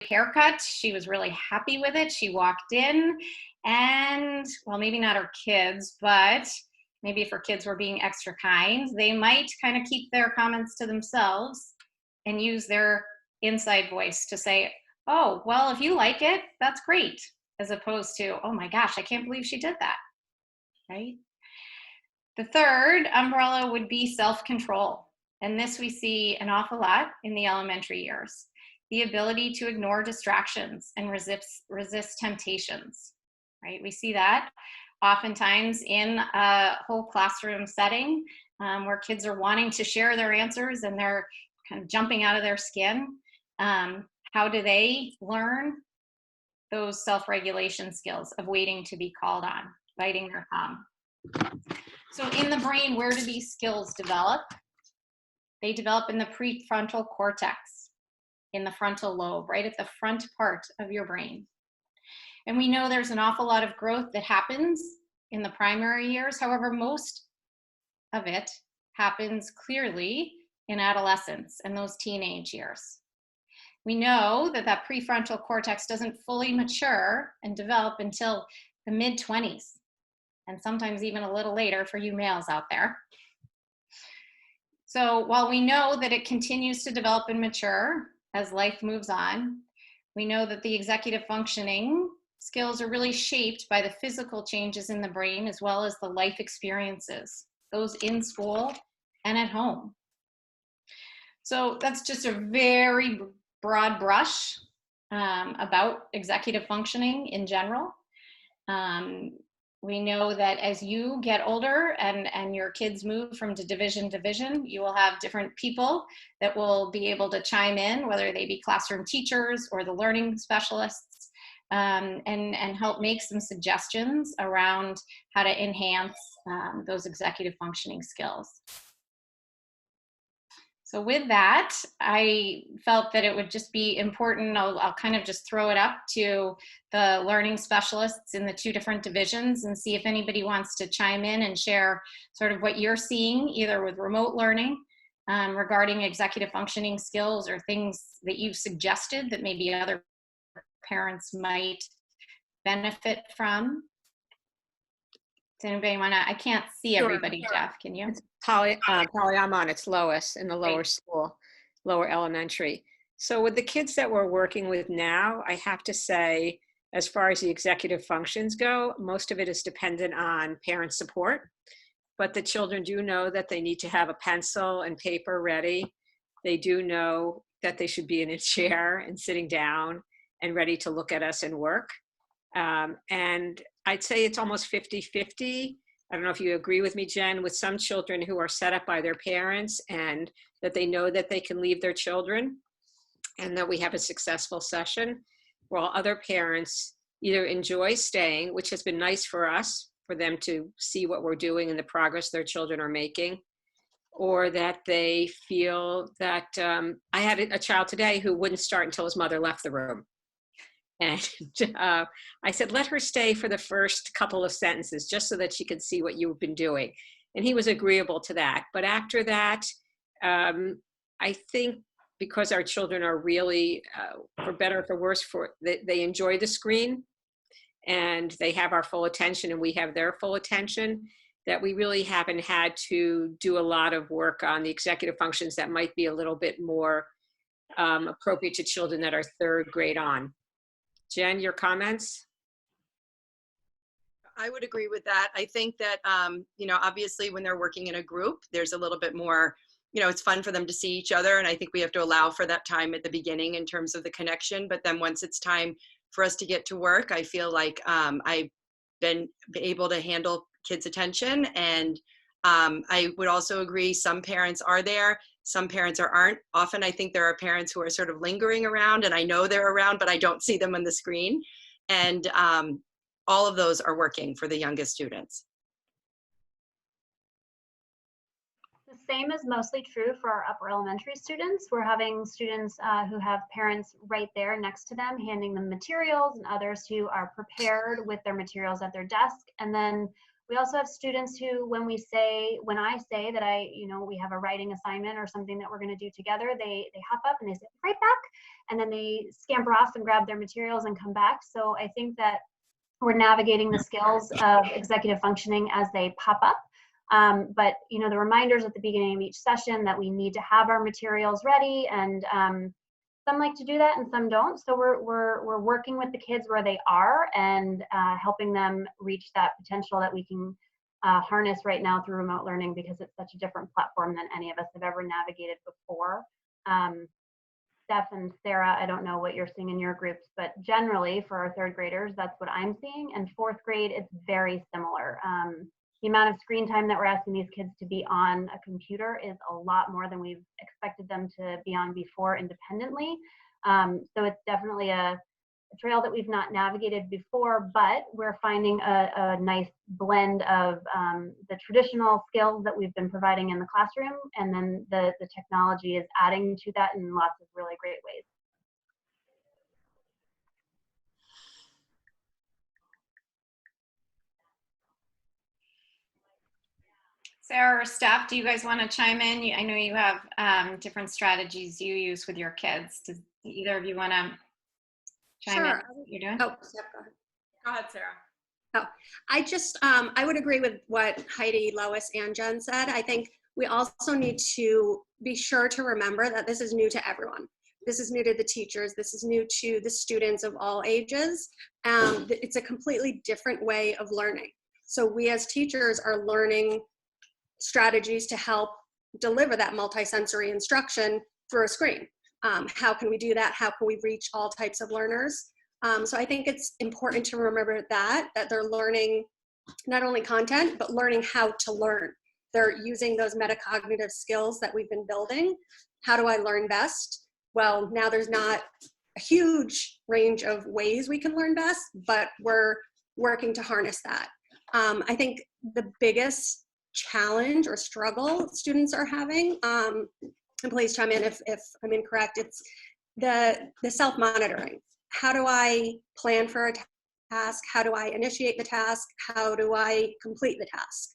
haircut. She was really happy with it. She walked in and, well, maybe not her kids, but maybe if her kids were being extra kind, they might kind of keep their comments to themselves and use their inside voice to say, oh, well, if you like it, that's great, as opposed to, oh my gosh, I can't believe she did that, right? The third umbrella would be self-control. And this we see an awful lot in the elementary years. The ability to ignore distractions and resist temptations, right? We see that oftentimes in a whole classroom setting where kids are wanting to share their answers and they're kind of jumping out of their skin. How do they learn those self-regulation skills of waiting to be called on, biting their thumb? So in the brain, where do these skills develop? They develop in the prefrontal cortex, in the frontal lobe, right at the front part of your brain. And we know there's an awful lot of growth that happens in the primary years. However, most of it happens clearly in adolescence and those teenage years. We know that that prefrontal cortex doesn't fully mature and develop until the mid-20s, and sometimes even a little later for you males out there. So while we know that it continues to develop and mature as life moves on, we know that the executive functioning skills are really shaped by the physical changes in the brain as well as the life experiences, those in school and at home. So that's just a very broad brush about executive functioning in general. We know that as you get older and your kids move from division to division, you will have different people that will be able to chime in, whether they be classroom teachers or the learning specialists, and help make some suggestions around how to enhance those executive functioning skills. So with that, I felt that it would just be important. I'll kind of just throw it up to the learning specialists in the two different divisions and see if anybody wants to chime in and share sort of what you're seeing, either with remote learning regarding executive functioning skills or things that you've suggested that maybe other parents might benefit from. Does anybody want to? I can't see everybody, sure. Jeff, can you? It's Polly, I'm on. It's Lois in the lower school, lower elementary. So with the kids that we're working with now, I have to say, as far as the executive functions go, most of it is dependent on parent support. But the children do know that they need to have a pencil and paper ready. They do know that they should be in a chair and sitting down and ready to look at us and work. And I'd say it's almost 50-50. I don't know if you agree with me, Jen, with some children who are set up by their parents and that they know that they can leave their children and that we have a successful session, while other parents either enjoy staying, which has been nice for us, for them to see what we're doing and the progress their children are making, or that they feel that I had a child today who wouldn't start until his mother left the room. And I said, let her stay for the first couple of sentences, just so that she could see what you've been doing. And he was agreeable to that. But after that, I think because our children are really, for better or for worse, they enjoy the screen and they have our full attention and we have their full attention, that we really haven't had to do a lot of work on the executive functions that might be a little bit more appropriate to children that are third grade on. Jen, your comments? I would agree with that. I think that, you know, obviously when they're working in a group, there's a little bit more, you know, it's fun for them to see each other. And I think we have to allow for that time at the beginning in terms of the connection. But then once it's time for us to get to work, I feel like I've been able to handle kids' attention. And I would also agree some parents are there, some parents aren't. Often I think there are parents who are sort of lingering around and I know they're around, but I don't see them on the screen. And all of those are working for the youngest students. The same is mostly true for our upper elementary students. We're having students who have parents right there next to them, handing them materials, and others who are prepared with their materials at their desk. And then We also have students who, when I say that we have a writing assignment or something that we're going to do together, they hop up and they say, right back. And then they scamper off and grab their materials and come back. So I think that we're navigating the skills of executive functioning as they pop up. But the reminders at the beginning of each session that we need to have our materials ready, and some like to do that and some don't. So we're working with the kids where they are and helping them reach that potential that we can harness right now through remote learning, because it's such a different platform than any of us have ever navigated before. Steph and Sarah, I don't know what you're seeing in your groups, but generally for our third graders, that's what I'm seeing. And fourth grade, it's very similar. The amount of screen time that we're asking these kids to be on a computer is a lot more than we've expected them to be on before independently. So it's definitely a trail that we've not navigated before, but we're finding a nice blend of the traditional skills that we've been providing in the classroom, and then the technology is adding to that in lots of really great ways. Sarah or Steph, do you guys want to chime in? I know you have different strategies you use with your kids. Does either of you want to chime in? You're doing? Oh, Steph, go ahead. Go ahead, Sarah. Oh, I would agree with what Heidi, Lois, and Jen said. I think we also need to be sure to remember that this is new to everyone. This is new to the teachers. This is new to the students of all ages. It's a completely different way of learning. So we as teachers are learning strategies to help deliver that multisensory instruction through a screen. How can we do that? How can we reach all types of learners? So I think it's important to remember that they're learning not only content, but learning how to learn. They're using those metacognitive skills that we've been building. How do I learn best? Well, now there's not a huge range of ways we can learn best, but we're working to harness that. I think the biggest challenge or struggle students are having, and please chime in if I'm incorrect, it's the self-monitoring. How do I plan for a task? How do I initiate the task? How do I complete the task?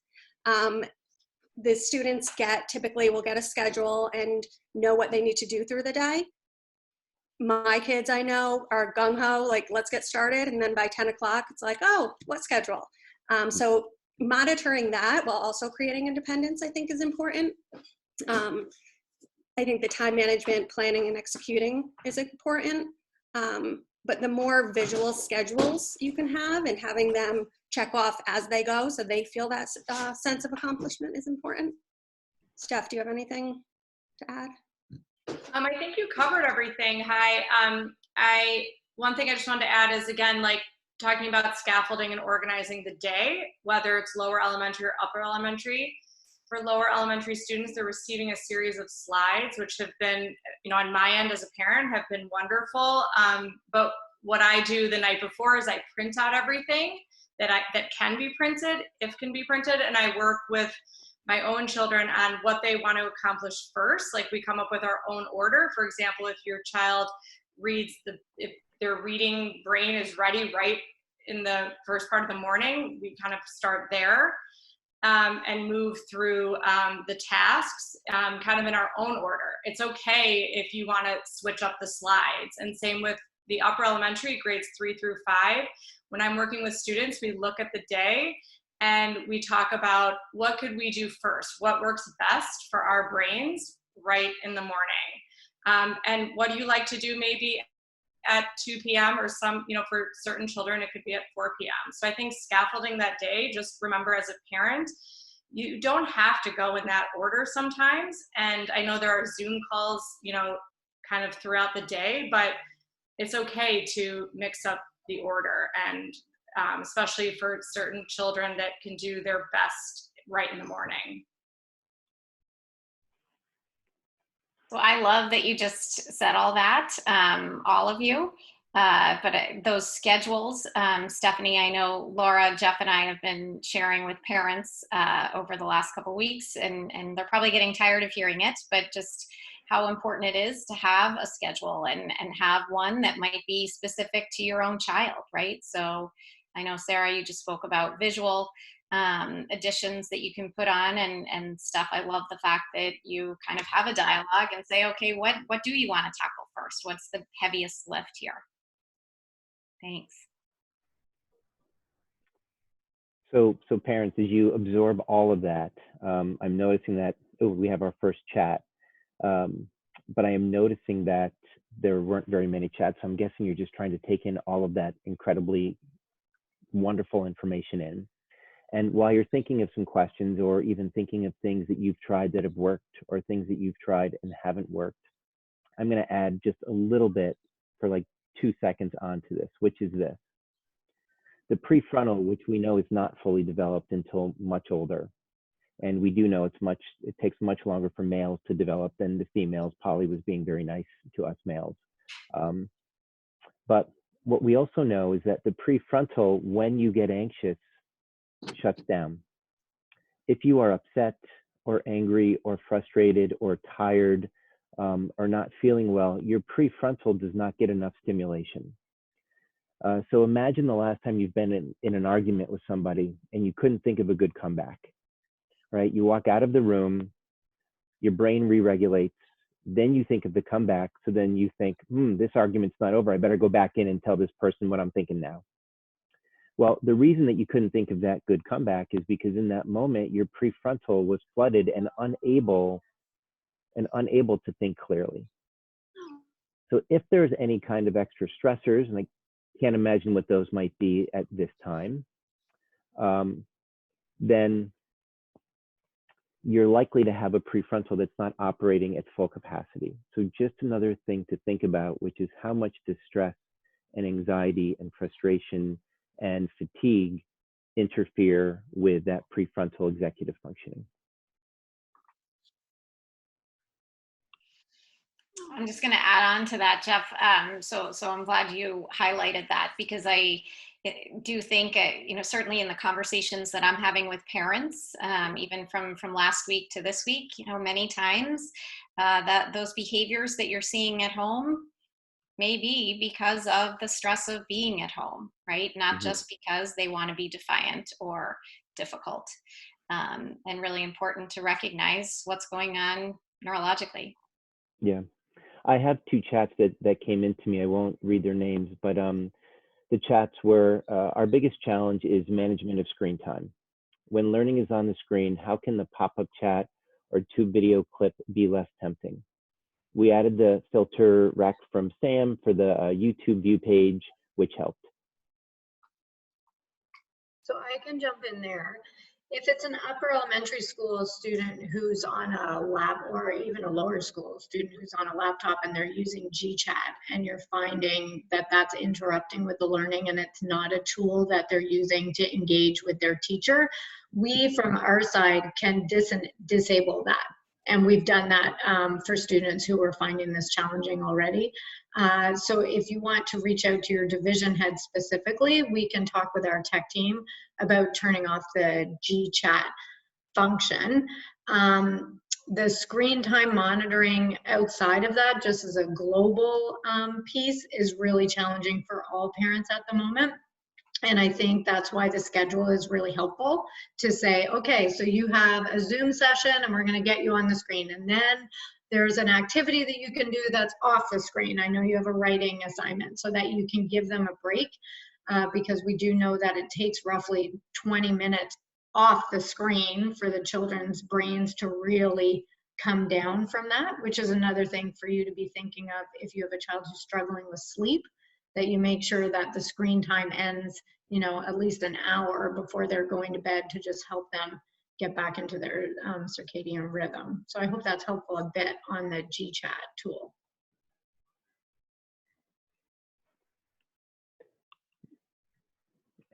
The students typically will get a schedule and know what they need to do through the day. My kids, I know, are gung-ho, like, let's get started. And then by 10 o'clock, it's like, oh, what schedule? So monitoring that while also creating independence, I think, is important. I think the time management, planning, and executing is important. But the more visual schedules you can have and having them check off as they go so they feel that sense of accomplishment is important. Steph, do you have anything to add? I think you covered everything. Hi. One thing I just wanted to add is, again, like talking about scaffolding and organizing the day, whether it's lower elementary or upper elementary. For lower elementary students, they're receiving a series of slides, which have been, on my end as a parent, have been wonderful. But what I do the night before is I print out everything that can be printed, if can be printed, and I work with my own children on what they want to accomplish first. Like, we come up with our own order. For example, if your child reads if their reading brain is ready right in the first part of the morning, we kind of start there. And move through the tasks kind of in our own order. It's okay if you want to switch up the slides. And same with the upper elementary, grades 3 through 5. When I'm working with students, we look at the day and we talk about what could we do first? What works best for our brains right in the morning? And what do you like to do maybe at 2 p.m. or some, for certain children, it could be at 4 p.m. So I think scaffolding that day, just remember as a parent, you don't have to go in that order sometimes. And I know there are Zoom calls, kind of throughout the day, but it's okay to mix up the order. And especially for certain children that can do their best right in the morning. So I love that you just said all that, all of you. But those schedules, Stephanie, I know Laura, Jeff, and I have been sharing with parents over the last couple of weeks, and they're probably getting tired of hearing it, but just how important it is to have a schedule and have one that might be specific to your own child, right? So I know, Sarah, you just spoke about visual additions that you can put on and stuff. I love the fact that you kind of have a dialogue and say, okay, what do you want to tackle first? What's the heaviest lift here? Thanks. So parents, as you absorb all of that, I'm noticing that we have our first chat, but I am noticing that there weren't very many chats. So I'm guessing you're just trying to take in all of that incredibly wonderful information in. And while you're thinking of some questions, or even thinking of things that you've tried that have worked, or things that you've tried and haven't worked, I'm going to add just a little bit for like 2 seconds onto this, which is this. The prefrontal, which we know is not fully developed until much older. And we do know it takes much longer for males to develop than the females. Polly was being very nice to us males. But what we also know is that the prefrontal, when you get anxious, shuts down. If you are upset or angry or frustrated or tired or not feeling well, your prefrontal does not get enough stimulation. So imagine the last time you've been in an argument with somebody and you couldn't think of a good comeback, right? You walk out of the room, your brain re-regulates, then you think of the comeback. So then you think, this argument's not over. I better go back in and tell this person what I'm thinking now. Well, the reason that you couldn't think of that good comeback is because in that moment, your prefrontal was flooded and unable to think clearly. So if there's any kind of extra stressors, and I can't imagine what those might be at this time, then you're likely to have a prefrontal that's not operating at full capacity. So just another thing to think about, which is how much distress and anxiety and frustration and fatigue interfere with that prefrontal executive functioning. I'm just going to add on to that, Jeff. So I'm glad you highlighted that, because I do think, certainly in the conversations that I'm having with parents, even from last week to this week, many times that those behaviors that you're seeing at home may be because of the stress of being at home, right? Not just because they want to be defiant or difficult, and really important to recognize what's going on neurologically. Yeah. I have 2 chats that came into me. I won't read their names, but the chats were, our biggest challenge is management of screen time. When learning is on the screen, how can the pop-up chat or tube video clip be less tempting? We added the filter rec from Sam for the YouTube view page, which helped. So I can jump in there. If it's an upper elementary school student who's on a lap, or even a lower school student who's on a laptop and they're using GChat, and you're finding that that's interrupting with the learning and it's not a tool that they're using to engage with their teacher, we from our side can disable that. And we've done that for students who are finding this challenging already. So if you want to reach out to your division head specifically, we can talk with our tech team about turning off the GChat function. The screen time monitoring outside of that, just as a global piece, is really challenging for all parents at the moment. And I think that's why the schedule is really helpful, to say, okay, so you have a Zoom session and we're going to get you on the screen. And then there's an activity that you can do that's off the screen. I know you have a writing assignment, so that you can give them a break, because we do know that it takes roughly 20 minutes off the screen for the children's brains to really come down from that, which is another thing for you to be thinking of if you have a child who's struggling with sleep, that you make sure that the screen time ends, at least an hour before they're going to bed, to just help them get back into their circadian rhythm. So I hope that's helpful a bit on the GChat tool.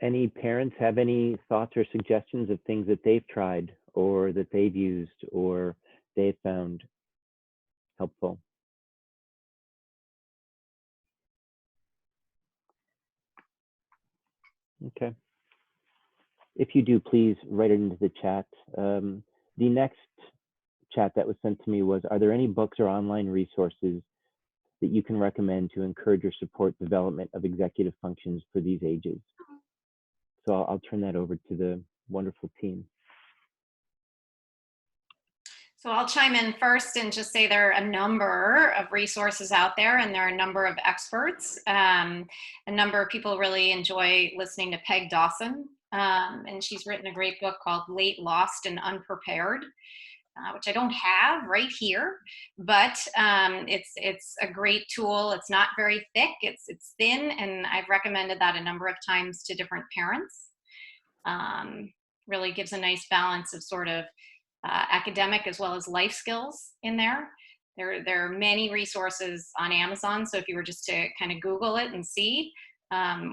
Any parents have any thoughts or suggestions of things that they've tried or that they've used or they've found helpful? Okay. If you do, please write it into the chat. The next chat that was sent to me was, are there any books or online resources that you can recommend to encourage or support development of executive functions for these ages? So I'll turn that over to the wonderful team. So I'll chime in first and just say there are a number of resources out there, and there are a number of experts. A number of people really enjoy listening to Peg Dawson, and she's written a great book called Late, Lost, and Unprepared, which I don't have right here, but it's a great tool. It's not very thick, it's thin, and I've recommended that a number of times to different parents. Really gives a nice balance of sort of academic as well as life skills in there. There are many resources on Amazon, so if you were just to kind of Google it and see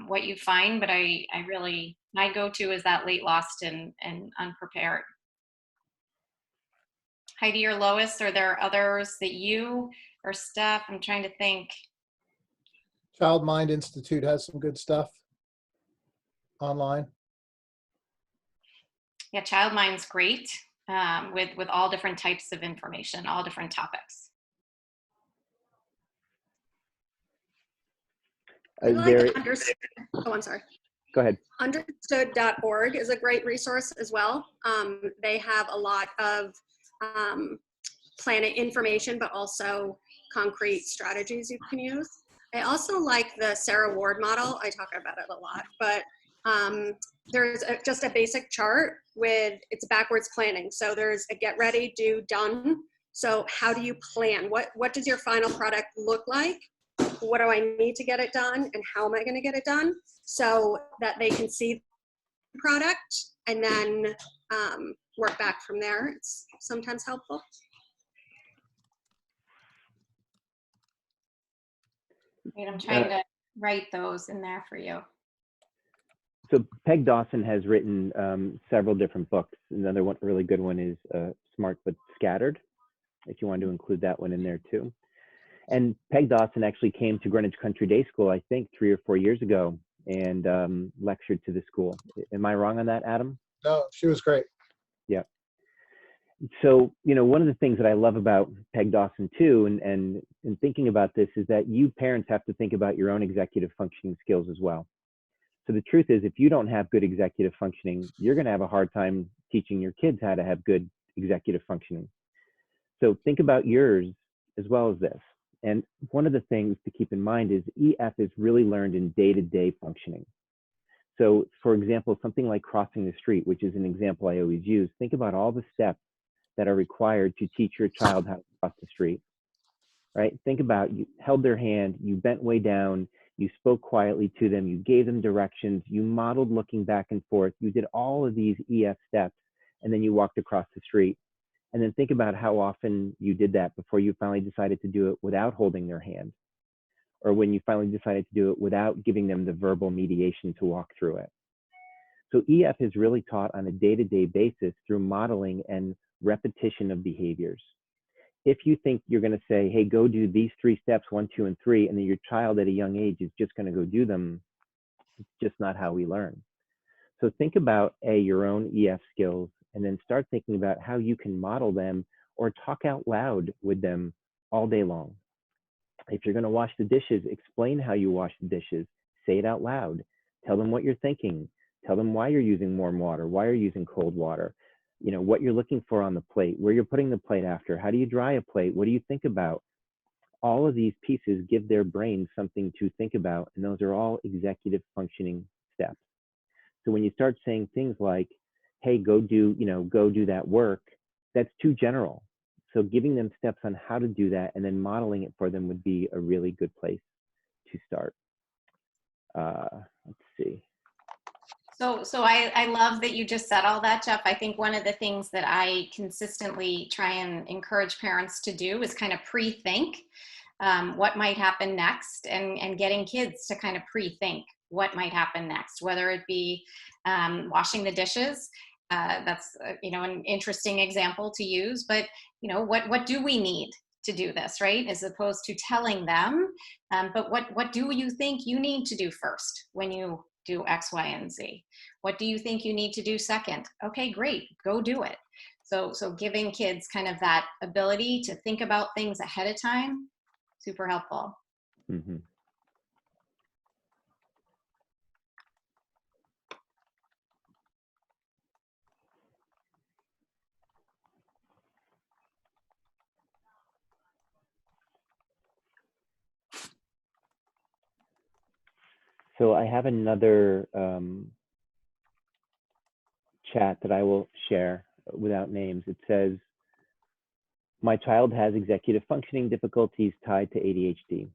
what you find, but my go-to is that Late, Lost, and Unprepared. Heidi or Lois, are there others that you or Steph? I'm trying to think. Child Mind Institute has some good stuff online. Yeah, Child Mind's great. With all different types of information, all different topics. Oh, I'm sorry. Go ahead. Understood.org is a great resource as well. They have a lot of planet information, but also concrete strategies you can use. I also like the Sarah Ward model. I talk about it a lot, but there's just a basic chart with, it's backwards planning. So there's a get ready, do, done. So how do you plan? What does your final product look like? What do I need to get it done? And how am I going to get it done? So that they can see the product and then work back from there. It's sometimes helpful. Wait, I'm trying to write those in there for you. So Peg Dawson has written several different books. Another one, really good one, is Smart But Scattered, if you want to include that one in there too. And Peg Dawson actually came to Greenwich Country Day School, I think 3 or 4 years ago, and lectured to the school. Am I wrong on that, Adam? No, she was great. Yeah. So, you know, one of the things that I love about Peg Dawson too, and thinking about this, is that you parents have to think about your own executive functioning skills as well. So the truth is, if you don't have good executive functioning, you're going to have a hard time teaching your kids how to have good executive functioning. So think about yours as well as this. And one of the things to keep in mind is EF is really learned in day-to-day functioning. So for example, something like crossing the street, which is an example I always use, think about all the steps that are required to teach your child how to cross the street, right? Think about, you held their hand, you bent way down, you spoke quietly to them, you gave them directions, you modeled looking back and forth, you did all of these EF steps, and then you walked across the street. And then think about how often you did that before you finally decided to do it without holding their hand, or when you finally decided to do it without giving them the verbal mediation to walk through it. So EF is really taught on a day-to-day basis through modeling and repetition of behaviors. If you think you're going to say, hey, go do these 3 steps, 1, 2, and 3, and then your child at a young age is just going to go do them, it's just not how we learn. So think about your own EF skills, and then start thinking about how you can model them or talk out loud with them all day long. If you're going to wash the dishes, explain how you wash the dishes. Say it out loud. Tell them what you're thinking. Tell them why you're using warm water, why you're using cold water. You know, what you're looking for on the plate, where you're putting the plate after, how do you dry a plate, what do you think about? All of these pieces give their brain something to think about, and those are all executive functioning steps. So when you start saying things like, hey, go do that work, that's too general. So giving them steps on how to do that and then modeling it for them would be a really good place to start. Let's see. So I love that you just said all that, Jeff. I think one of the things that I consistently try and encourage parents to do is kind of pre-think what might happen next, and getting kids to kind of pre-think what might happen next, whether it be washing the dishes. That's an interesting example to use, but what do we need to do this, right? As opposed to telling them, but what do you think you need to do first when you do X, Y, and Z? What do you think you need to do second? Okay, great, go do it. So giving kids kind of that ability to think about things ahead of time, super helpful. Mm-hmm. So I have another chat that I will share without names. It says, my child has executive functioning difficulties tied to ADHD.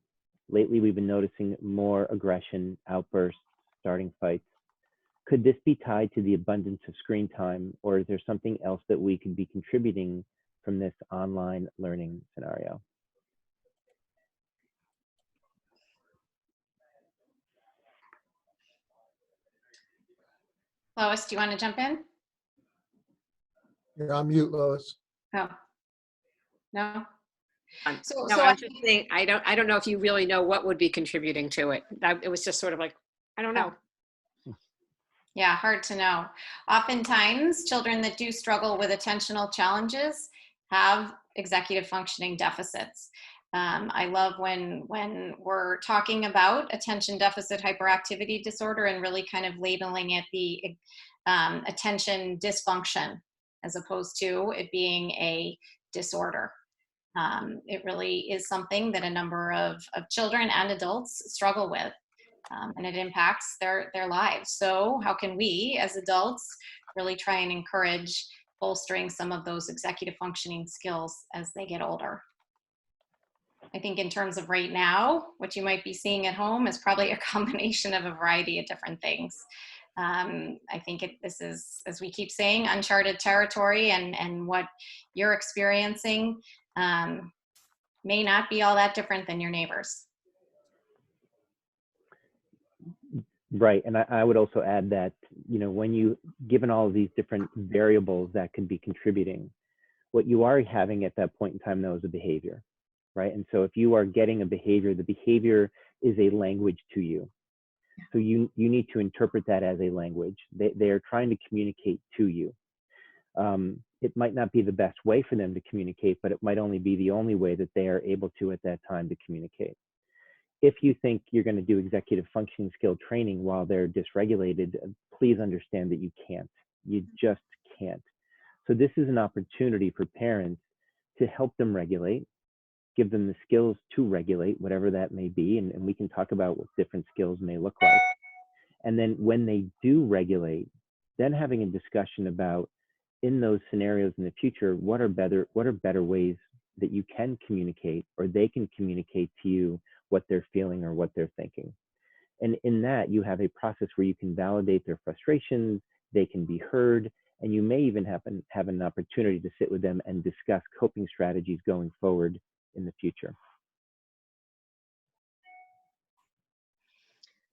Lately, we've been noticing more aggression, outbursts, starting fights. Could this be tied to the abundance of screen time, or is there something else that we could be contributing from this online learning scenario? Lois, do you want to jump in? You're on mute, Lois. Oh, no. No, So I'm just saying, I don't know if you really know what would be contributing to it. It was just sort of like, I don't know. yeah, hard to know. Oftentimes, children that do struggle with attentional challenges have executive functioning deficits. I love when we're talking about attention deficit hyperactivity disorder and really kind of labeling it the attention dysfunction as opposed to it being a disorder. It really is something that a number of children and adults struggle with, and it impacts their lives. So how can we as adults really try and encourage bolstering some of those executive functioning skills as they get older? I think in terms of right now, what you might be seeing at home is probably a combination of a variety of different things. I think this is, as we keep saying, uncharted territory, and what you're experiencing may not be all that different than your neighbors. Right, and I would also add that, you know, when you, given all of these different variables that can be contributing, what you are having at that point in time though is a behavior, right? And so if you are getting a behavior, the behavior is a language to you. So you need to interpret that as a language. They are trying to communicate to you. It might not be the best way for them to communicate, but it might only be the only way that they are able to at that time to communicate. If you think you're going to do executive functioning skill training while they're dysregulated, please understand that you can't. You just can't. So this is an opportunity for parents to help them regulate, give them the skills to regulate, whatever that may be, and we can talk about what different skills may look like. And then when they do regulate, then having a discussion about, in those scenarios in the future, what are better ways that you can communicate, or they can communicate to you what they're feeling or what they're thinking. And in that, you have a process where you can validate their frustrations, they can be heard, and you may even have an opportunity to sit with them and discuss coping strategies going forward in the future.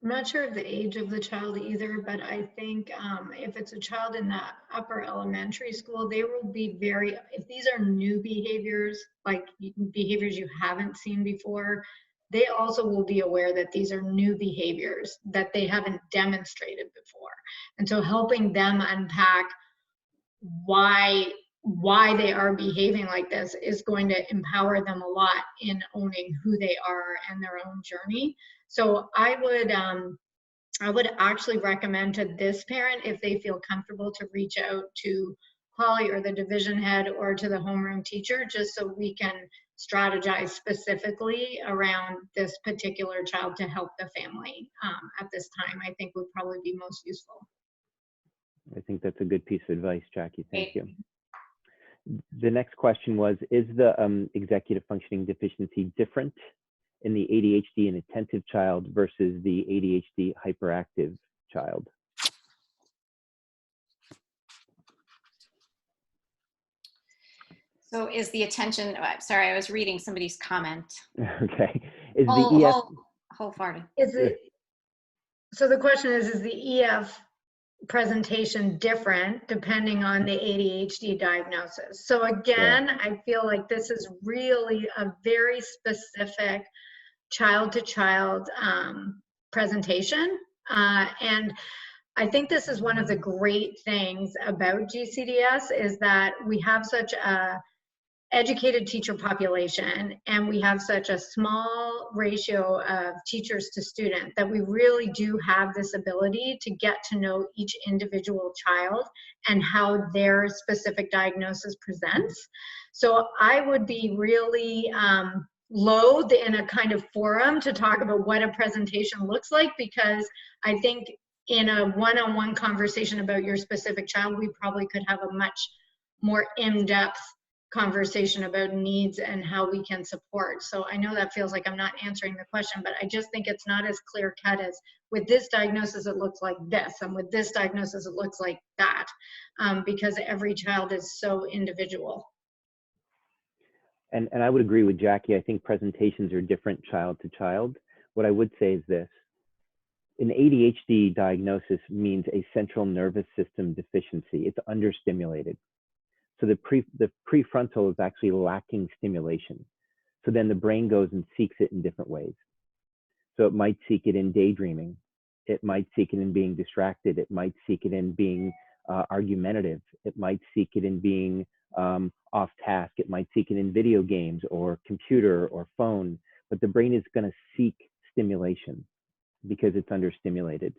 I'm not sure of the age of the child either, but I think if it's a child in that upper elementary school, they will be if these are new behaviors, like behaviors you haven't seen before, they also will be aware that these are new behaviors that they haven't demonstrated before. And so helping them unpack why they are behaving like this is going to empower them a lot in owning who they are and their own journey. So I would actually recommend to this parent, if they feel comfortable, to reach out to Holly or the division head or to the homeroom teacher, just so we can strategize specifically around this particular child to help the family at this time. I think would probably be most useful. I think that's a good piece of advice, Jackie. Thank you. The next question was, is the executive functioning deficiency different in the ADHD and attentive child versus the ADHD hyperactive child? So is the attention, sorry, I was reading somebody's comment. Okay. Is whole farted. Is it, so the question is the EF presentation different depending on the ADHD diagnosis? So again, yeah. I feel like this is really a very specific child-to-child presentation. And I think this is one of the great things about GCDS is that we have such a educated teacher population and we have such a small ratio of teachers to student that we really do have this ability to get to know each individual child and how their specific diagnosis presents. So I would be really loathe in a kind of forum to talk about what a presentation looks like, because I think in a one-on-one conversation about your specific child, we probably could have a much more in-depth conversation about needs and how we can support. So I know that feels like I'm not answering the question, but I just think it's not as clear cut as with this diagnosis, it looks like this, and with this diagnosis, it looks like that, because every child is so individual. And I would agree with Jackie. I think presentations are different child to child. What I would say is this. An ADHD diagnosis means a central nervous system deficiency. It's understimulated. So the prefrontal is actually lacking stimulation. So then the brain goes and seeks it in different ways. So it might seek it in daydreaming. It might seek it in being distracted. It might seek it in being argumentative. It might seek it in being off task. It might seek it in video games or computer or phone. But the brain is going to seek stimulation because it's understimulated.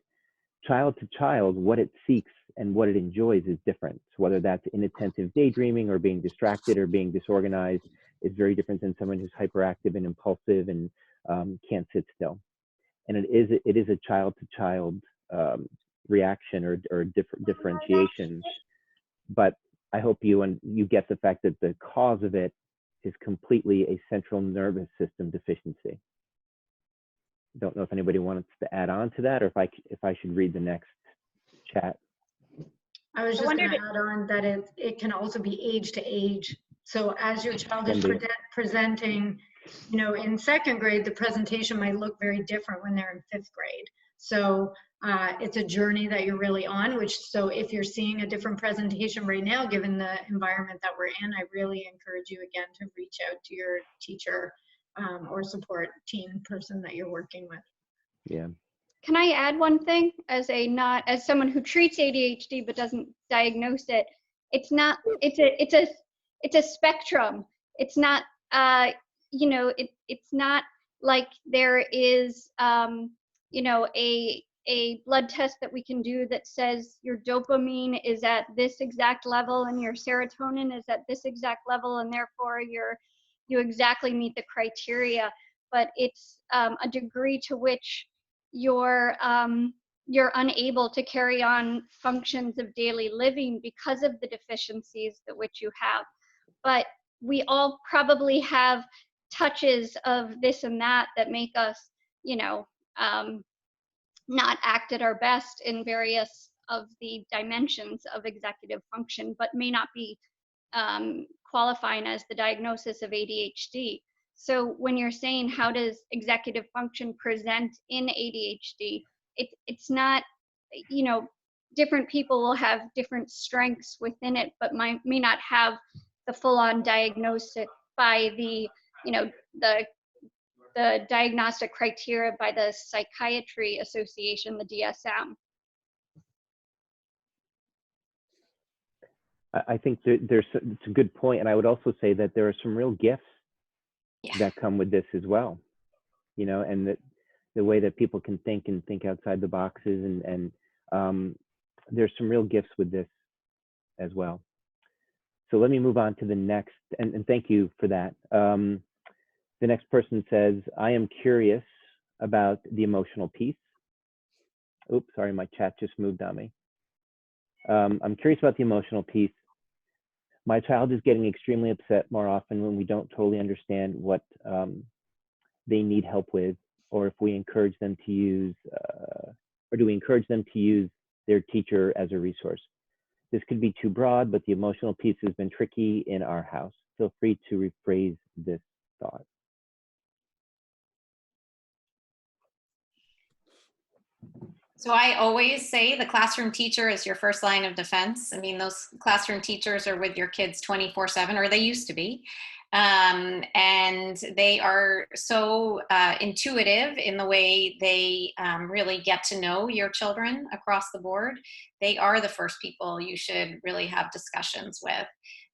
Child to child, what it seeks and what it enjoys is different. So whether that's inattentive daydreaming or being distracted or being disorganized is very different than someone who's hyperactive and impulsive and can't sit still. And it is a child to child reaction or differentiation. But I hope you get the fact that the cause of it is completely a central nervous system deficiency. Don't know if anybody wants to add on to that, or if I should read the next chat. I was just going to add on that it can also be age to age. So as your child is presenting, you know, in second grade, the presentation might look very different when they're in fifth grade. So it's a journey that you're really on, so if you're seeing a different presentation right now, given the environment that we're in, I really encourage you again to reach out to your teacher or support team person that you're working with. Yeah. Can I add one thing as someone who treats ADHD but doesn't diagnose it? It's a spectrum. It's not you know, it's not like there is you know, a blood test that we can do that says your dopamine is at this exact level and your serotonin is at this exact level, and therefore you exactly meet the criteria. But it's a degree to which you're unable to carry on functions of daily living because of the deficiencies that which you have. But we all probably have touches of this and that make us, you know, not act at our best in various of the dimensions of executive function, but may not be qualifying as the diagnosis of ADHD. So when you're saying how does executive function present in ADHD, it's not, you know, different people will have different strengths within it, but may not have the full-on diagnosis by the, you know, the diagnostic criteria by the Psychiatry Association, the DSM. I think it's a good point. And I would also say that there are some real gifts that come with this as well, you know, and that the way that people can think outside the boxes, and there's some real gifts with this as well. So let me move on to the next, and thank you for that. The next person says, I am curious about the emotional piece. Oops, sorry, my chat just moved on me. I'm curious about the emotional piece. My child is getting extremely upset more often when we don't totally understand what they need help with, or if we encourage them to use, or do we encourage them to use their teacher as a resource? This could be too broad, but the emotional piece has been tricky in our house. Feel free to rephrase this thought. So I always say the classroom teacher is your first line of defense. I mean, those classroom teachers are with your kids 24/7, or they used to be. And they are so intuitive in the way they really get to know your children across the board. They are the first people you should really have discussions with.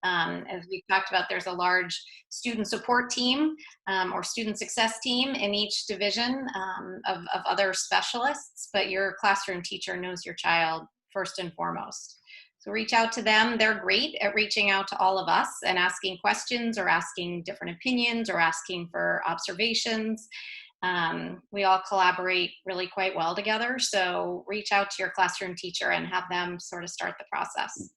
As we talked about, there's a large student support team or student success team in each division of other specialists, but your classroom teacher knows your child first and foremost. So reach out to them. They're great at reaching out to all of us and asking questions or asking different opinions or asking for observations. We all collaborate really quite well together. So reach out to your classroom teacher and have them sort of start the process.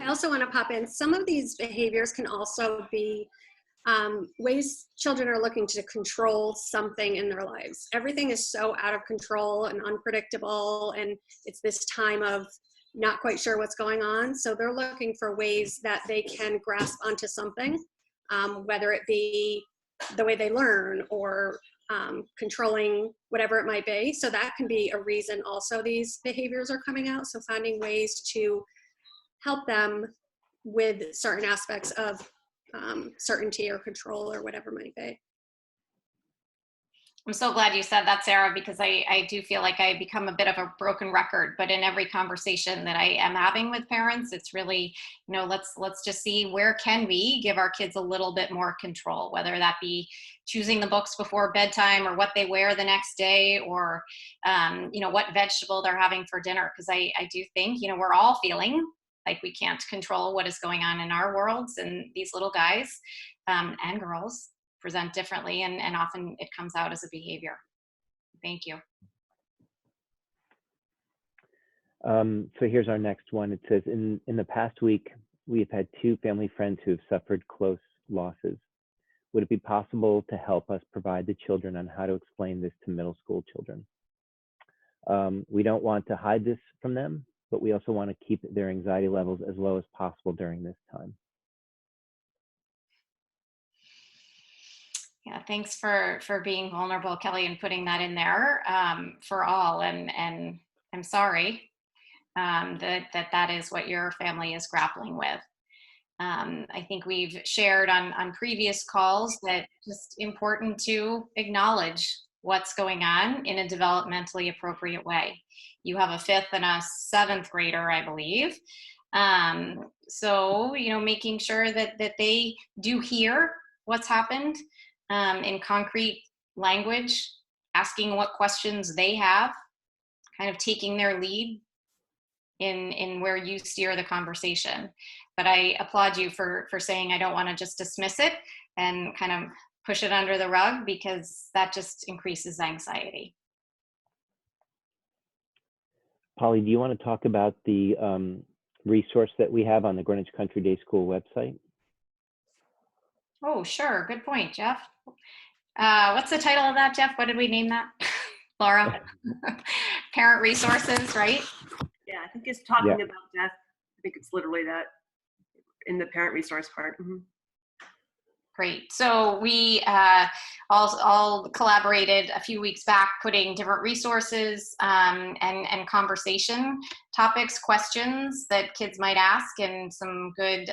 I also want to pop in, some of these behaviors can also be ways children are looking to control something in their lives. Everything is so out of control and unpredictable, and it's this time of not quite sure what's going on. So they're looking for ways that they can grasp onto something, whether it be the way they learn or controlling whatever it might be. So that can be a reason also these behaviors are coming out. So finding ways to help them with certain aspects of certainty or control or whatever it might be. I'm so glad you said that, Sarah, because I do feel like I become a bit of a broken record, but in every conversation that I am having with parents, it's really, you know, let's just see where can we give our kids a little bit more control, whether that be choosing the books before bedtime or what they wear the next day, or, you know, what vegetable they're having for dinner. Because I do think, you know, we're all feeling like we can't control what is going on in our worlds, and these little guys and girls present differently, and often it comes out as a behavior. Thank you. So here's our next one. It says, in the past week, we have had 2 family friends who have suffered close losses. Would it be possible to help us provide the children on how to explain this to middle school children? We don't want to hide this from them, but we also want to keep their anxiety levels as low as possible during this time. Yeah, thanks for being vulnerable, Kelly, and putting that in there for all. And I'm sorry that is what your family is grappling with. I think we've shared on previous calls that just important to acknowledge what's going on in a developmentally appropriate way. You have a 5th and a 7th grader, I believe. So, you know, making sure that they do hear what's happened in concrete language, asking what questions they have, kind of taking their lead in where you steer the conversation. But I applaud you for saying I don't want to just dismiss it and kind of push it under the rug, because that just increases anxiety. Polly, do you want to talk about the resource that we have on the Greenwich Country Day School website? Oh, sure. Good point, Jeff. What's the title of that, Jeff? What did we name that? Laura? Parent resources, right? Yeah, I think it's talking about death. I think it's literally that in the parent resource part. Mm-hmm. Great. So we all collaborated a few weeks back, putting different resources and conversation topics, questions that kids might ask, and some good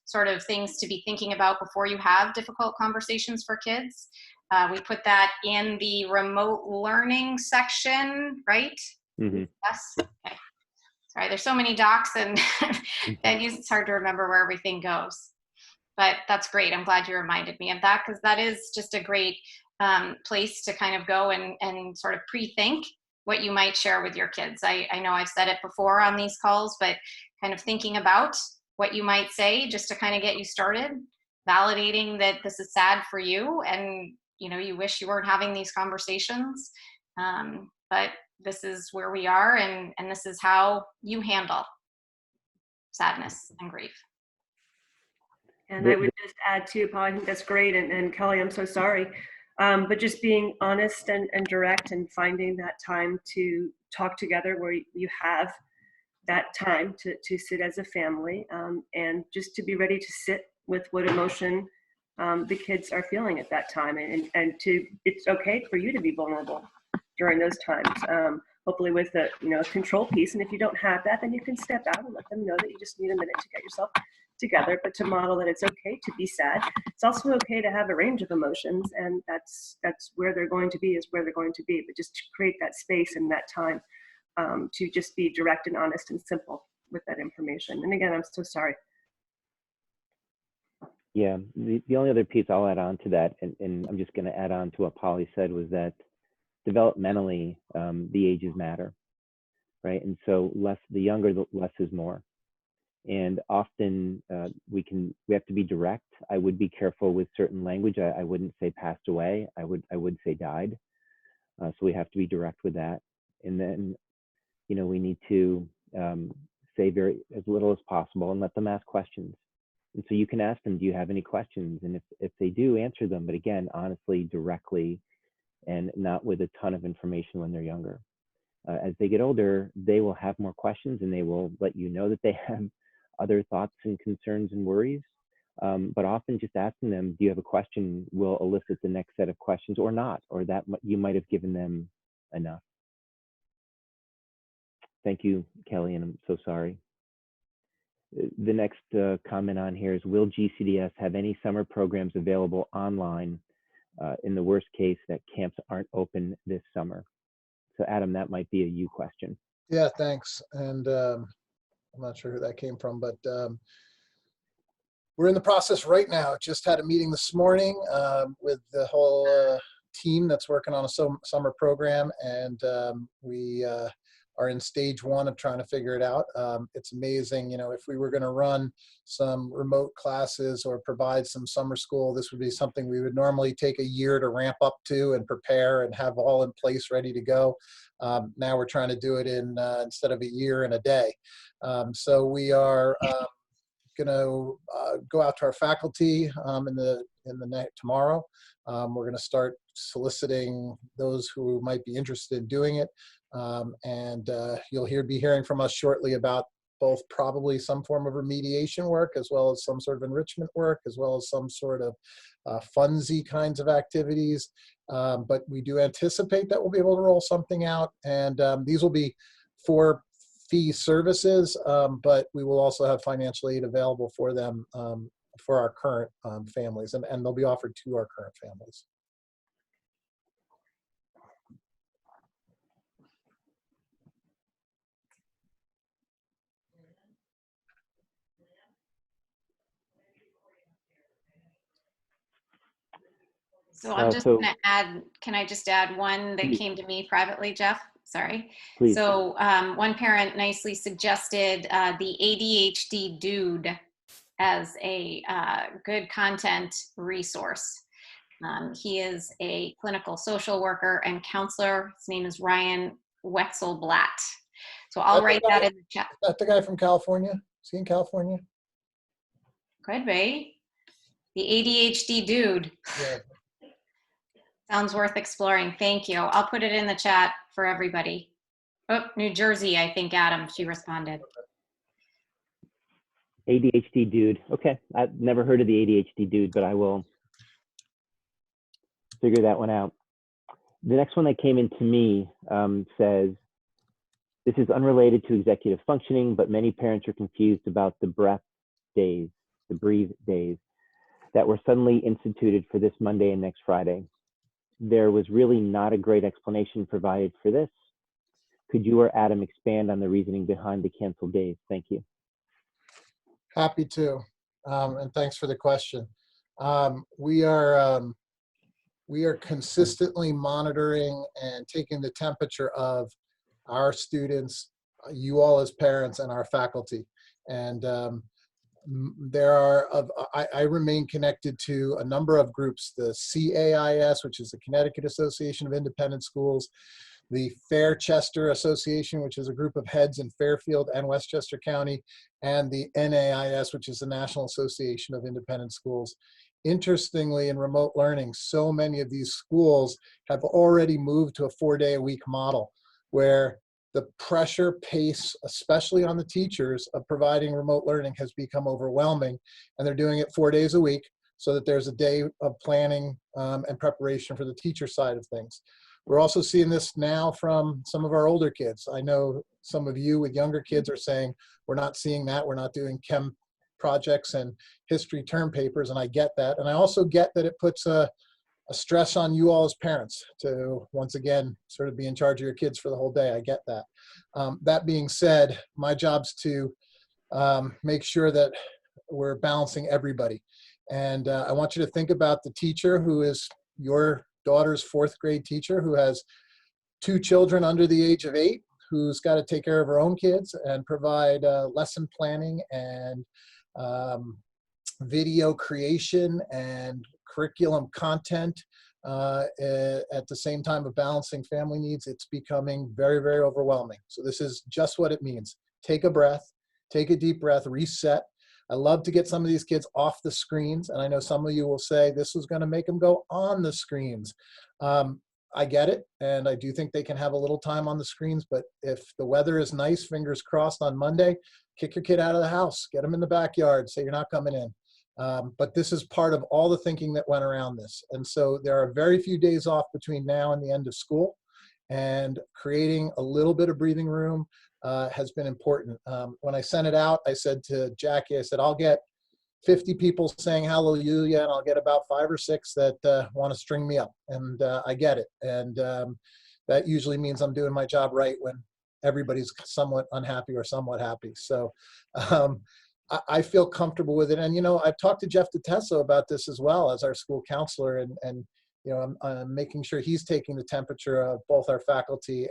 sort of things to be thinking about before you have difficult conversations for kids. We put that in the remote learning section, right? Mm-hmm. Yes. Okay. Sorry, there's so many docs and venues, it's hard to remember where everything goes. But that's great. I'm glad you reminded me of that, because that is just a great place to kind of go and sort of pre-think what you might share with your kids. I know I've said it before on these calls, but kind of thinking about what you might say just to kind of get you started, validating that this is sad for you and, you know, you wish you weren't having these conversations. But this is where we are, and this is how you handle sadness and grief. And I would just add too, Paul, I think that's great. And Kelly, I'm so sorry. But just being honest and direct, and finding that time to talk together where you have that time to sit as a family, and just to be ready to sit with what emotion the kids are feeling at that time. And it's okay for you to be vulnerable during those times. Hopefully with a control piece. And if you don't have that, then you can step out and let them know that you just need a minute to get yourself together, but to model that it's okay to be sad. It's also okay to have a range of emotions, and that's where they're going to be, is where they're going to be. But just to create that space and that time to just be direct and honest and simple with that information. And again, I'm so sorry. Yeah, the only other piece I'll add on to that, and I'm just going to add on to what Polly said, was that developmentally, the ages matter, right? And so the younger, the less is more. And often we have to be direct. I would be careful with certain language. I wouldn't say passed away. I would say died. So we have to be direct with that. And then, we need to say as little as possible and let them ask questions. And so you can ask them, do you have any questions? And if they do, answer them. But again, honestly, directly, and not with a ton of information when they're younger. As they get older, they will have more questions, and they will let you know that they have other thoughts and concerns and worries. But often just asking them, do you have a question, will elicit the next set of questions or not, or that you might have given them enough. Thank you, Kelly, and I'm so sorry. The next comment on here is, will GCDS have any summer programs available online in the worst case that camps aren't open this summer? So Adam, that might be a you question. Yeah, thanks. And I'm not sure who that came from, but we're in the process right now. Just had a meeting this morning with the whole team that's working on a summer program, and we are in stage 1 of trying to figure it out. It's amazing, if we were going to run some remote classes or provide some summer school, this would be something we would normally take a year to ramp up to and prepare and have all in place ready to go. Now we're trying to do it in instead of a year in a day. So we are going to go out to our faculty in the night tomorrow. We're going to start soliciting those who might be interested in doing it. And you'll be hearing from us shortly about both probably some form of remediation work, as well as some sort of enrichment work, as well as some sort of funsy kinds of activities. But we do anticipate that we'll be able to roll something out. And these will be for fee services, but we will also have financial aid available for them for our current families, and they'll be offered to our current families. So I'm just going to add, can I just add one that came to me privately, Jeff? Sorry. Please. So one parent nicely suggested the ADHD Dude as a good content resource. He is a clinical social worker and counselor. His name is Ryan Wetzelblatt. So I'll write that in the chat. Is that the guy from California? Is he in California? Could be. The ADHD Dude. Yeah. Sounds worth exploring. Thank you. I'll put it in the chat for everybody. Oh, New Jersey, I think, Adam, she responded. ADHD Dude. Okay, I've never heard of the ADHD Dude, but I will figure that one out. The next one that came into me says, this is unrelated to executive functioning, but many parents are confused about the breathe days that were suddenly instituted for this Monday and next Friday. There was really not a great explanation provided for this. Could you or Adam expand on the reasoning behind the canceled days? Thank you. Happy to, and thanks for the question. We are consistently monitoring and taking the temperature of our students, you all as parents, and our faculty. And I remain connected to a number of groups, the CAIS, which is the Connecticut Association of Independent Schools, the Fairchester Association, which is a group of heads in Fairfield and Westchester County, and the NAIS, which is the National Association of Independent Schools. Interestingly, in remote learning, so many of these schools have already moved to a 4-day-a-week model, where the pressure pace, especially on the teachers, of providing remote learning has become overwhelming, and they're doing it 4 days a week so that there's a day of planning and preparation for the teacher side of things. We're also seeing this now from some of our older kids. I know some of you with younger kids are saying, we're not seeing that, we're not doing chem projects and history term papers, and I get that. And I also get that it puts a stress on you all as parents to, once again, sort of be in charge of your kids for the whole day. I get that. That being said, my job's to make sure that we're balancing everybody. And I want you to think about the teacher who is your daughter's 4th grade teacher, who has 2 children under the age of 8 who's got to take care of her own kids and provide lesson planning and video creation and curriculum content at the same time of balancing family needs. It's becoming very, very overwhelming. So this is just what it means. Take a breath, take a deep breath, reset. I love to get some of these kids off the screens. And I know some of you will say this is going to make them go on the screens. I get it. And I do think they can have a little time on the screens. But if the weather is nice, fingers crossed on Monday, kick your kid out of the house, get them in the backyard, say you're not coming in. But this is part of all the thinking that went around this. And so there are very few days off between now and the end of school. And creating a little bit of breathing room has been important. When I sent it out, I said to Jackie, I said, I'll get 50 people saying hallelujah, and I'll get about 5 or 6 that want to string me up. And I get it. And that usually means I'm doing my job right when everybody's somewhat unhappy or somewhat happy. So I feel comfortable with it. And, you know, I've talked to Jeff DeTesso about this as well as our school counselor, and you know, I'm making sure he's taking the temperature of both our faculty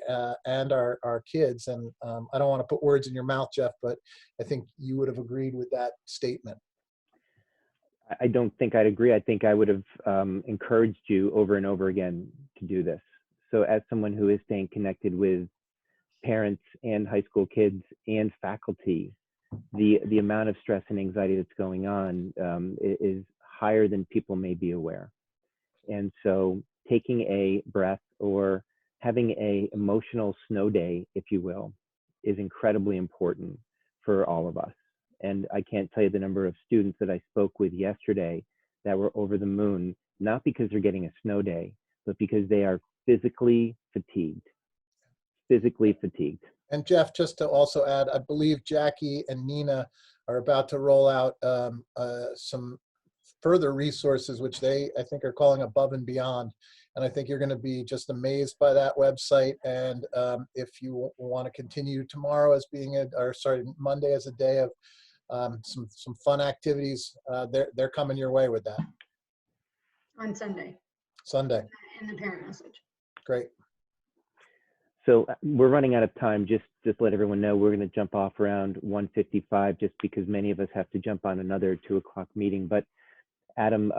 and our kids. And I don't want to put words in your mouth, Jeff, but I think you would have agreed with that statement. I don't think I'd agree. I think I would have encouraged you over and over again to do this. So as someone who is staying connected with parents and high school kids and faculty, the amount of stress and anxiety that's going on is higher than people may be aware. And so taking a breath or having a emotional snow day, if you will, is incredibly important for all of us. And I can't tell you the number of students that I spoke with yesterday that were over the moon, not because they're getting a snow day, but because they are physically fatigued. And Jeff, just to also add, I believe Jackie and Nina are about to roll out some further resources, which they, I think, are calling Above and Beyond. And I think you're going to be just amazed by that website. And if you want to continue tomorrow as being Monday as a day of some fun activities, they're coming your way with that. On Sunday. In the parent message. Great. So we're running out of time. Just let everyone know we're going to jump off around 1:55 just because many of us have to jump on another 2 o'clock meeting. But Adam,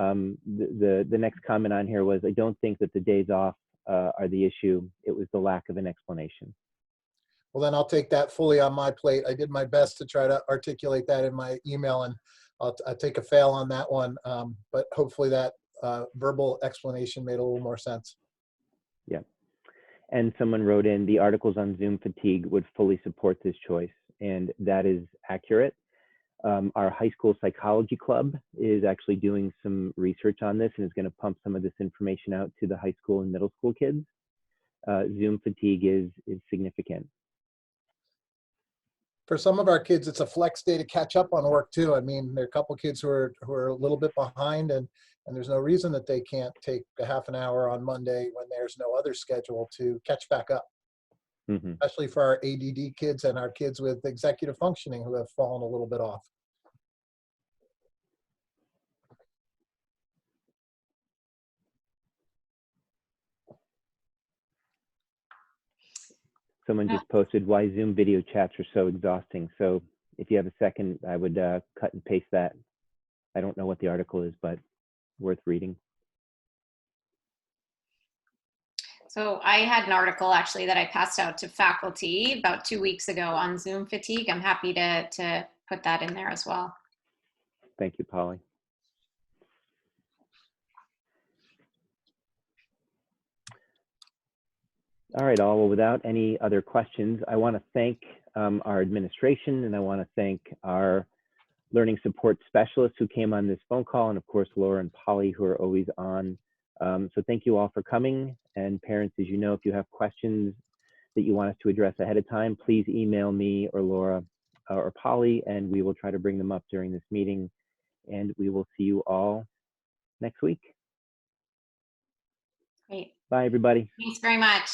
the next comment on here was, I don't think that the days off are the issue. It was the lack of an explanation. Well, then I'll take that fully on my plate. I did my best to try to articulate that in my email, and I'll take a fail on that one. But hopefully that verbal explanation made a little more sense. Yeah. And someone wrote in, the articles on Zoom fatigue would fully support this choice. And that is accurate. Our high school psychology club is actually doing some research on this and is going to pump some of this information out to the high school and middle school kids. Zoom fatigue is significant. For some of our kids, it's a flex day to catch up on work too. I mean, there are a couple kids who are a little bit behind, and there's no reason that they can't take a half an hour on Monday when there's no other schedule to catch back up. Mm-hmm. Especially for our ADD kids and our kids with executive functioning who have fallen a little bit off. Someone just posted why Zoom video chats are so exhausting. So if you have a second, I would cut and paste that. I don't know what the article is, but worth reading. So I had an article actually that I passed out to faculty about 2 weeks ago on Zoom fatigue. I'm happy to put that in there as well. Thank you, Polly. All right, all. Well, without any other questions, I want to thank our administration, and I want to thank our learning support specialists who came on this phone call, and of course, Laura and Polly, who are always on. So thank you all for coming. And parents, as you know, if you have questions that you want us to address ahead of time, please email me or Laura or Polly, and we will try to bring them up during this meeting. And we will see you all next week. Great. Bye, everybody. Thanks very much.